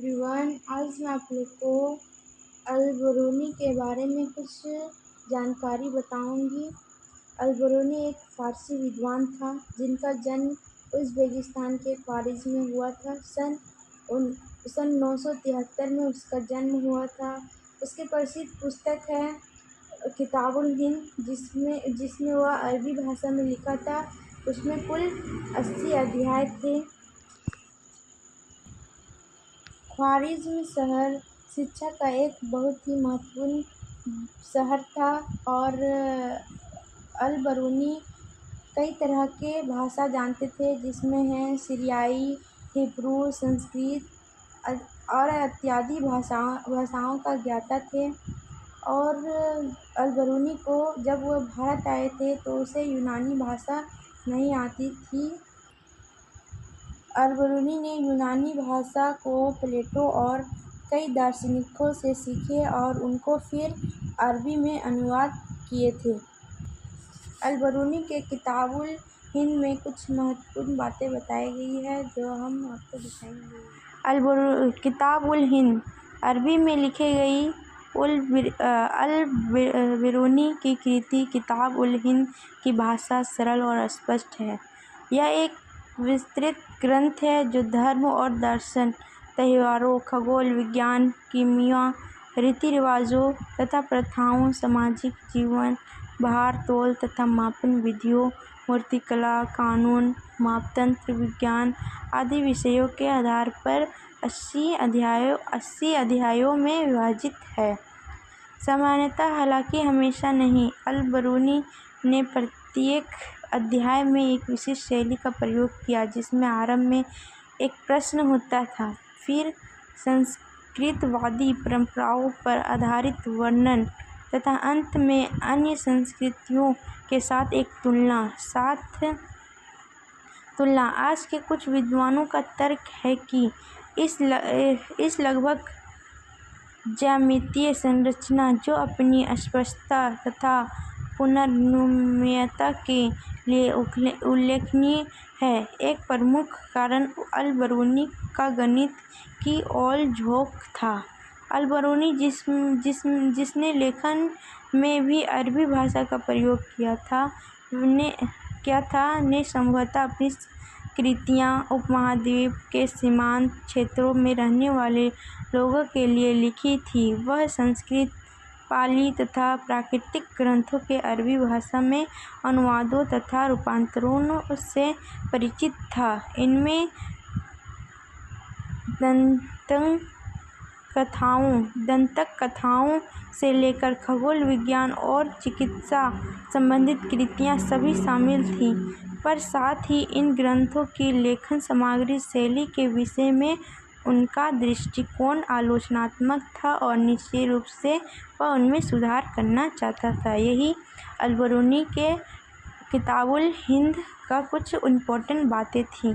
Everyone, आज मैं आप लोग को अल-बरूनी के बारे में कुछ जानकारी बताऊंगी। अल-बरूनी एक फ़ारसी विद्वान था जिनका जन्म उज़्बेकिस्तान के ख़ारिज में हुआ था। सन 973 में उसका जन्म हुआ था। उसकी प्रसिद्ध पुस्तक है किताबुल हिंद, जिसमें वह अरबी भाषा में लिखा था। उसमें कुल 80 अध्याय थे। ख्वारिज़्म शहर शिक्षा का एक बहुत ही महत्वपूर्ण शहर था और अल-बरूनी कई तरह के भाषा जानते थे, जिसमें हैं सीरियाई, हिब्रू, संस्कृत और इत्यादि भाषाओं का ज्ञाता थे। और अल-बरूनी को जब वह भारत आए थे तो उसे यूनानी भाषा नहीं आती थी। अल-बरूनी ने यूनानी भाषा को प्लेटो और कई दार्शनिकों से सीखे और उनको फिर अरबी में अनुवाद किए थे। अल-बरूनी के किताबुल हिंद में कुछ महत्वपूर्ण बातें बताई गई है जो हम आपको दिखाएंगे। किताबुल हिंद अरबी में लिखी गई अल-बरूनी की कृति किताब-उल-हिंद की भाषा सरल और स्पष्ट है। यह एक विस्तृत ग्रंथ है जो धर्म और दर्शन, त्योहारों, खगोल विज्ञान, कीमिया, रीति-रिवाजों तथा प्रथाओं, सामाजिक जीवन, भार-तौल तथा मापन विधियों, मूर्तिकला, कानून, मापतंत्र विज्ञान आदि विषयों के आधार पर 80 अध्यायों में विभाजित है। सामान्यतः, हालांकि हमेशा नहीं, अल-बरूनी ने प्रत्येक अध्याय में एक विशिष्ट शैली का प्रयोग किया, जिसमें आरंभ में एक प्रश्न होता था, फिर संस्कृतवादी परंपराओं पर आधारित वर्णन तथा अंत में अन्य संस्कृतियों के साथ एक तुलना। आज के कुछ विद्वानों का तर्क है कि इस लगभग ज्यामितीय संरचना, जो अपनी स्पष्टता तथा पुनर्नमनीयता के लिए उल्लेखनीय है, एक प्रमुख कारण अल-बरूनी का गणित की ओर झोंक था। अल-बरूनी, जिसने लेखन में भी अरबी भाषा का प्रयोग किया था, ने संभवतः अपनी कृतियाँ उपमहाद्वीप के सीमांत क्षेत्रों में रहने वाले लोगों के लिए लिखी थी। वह संस्कृत, पाली तथा प्राकृत ग्रंथों के अरबी भाषा में अनुवादों तथा रूपांतरों से परिचित था। इनमें दंतकथाओं से लेकर खगोल विज्ञान और चिकित्सा संबंधित कृतियाँ सभी शामिल थीं, पर साथ ही इन ग्रंथों की लेखन सामग्री शैली के विषय में उनका दृष्टिकोण आलोचनात्मक था और निश्चित रूप से वह उनमें सुधार करना चाहता था। यही अल-बरूनी के किताबुल हिंद का कुछ इम्पोर्टेंट बातें थीं।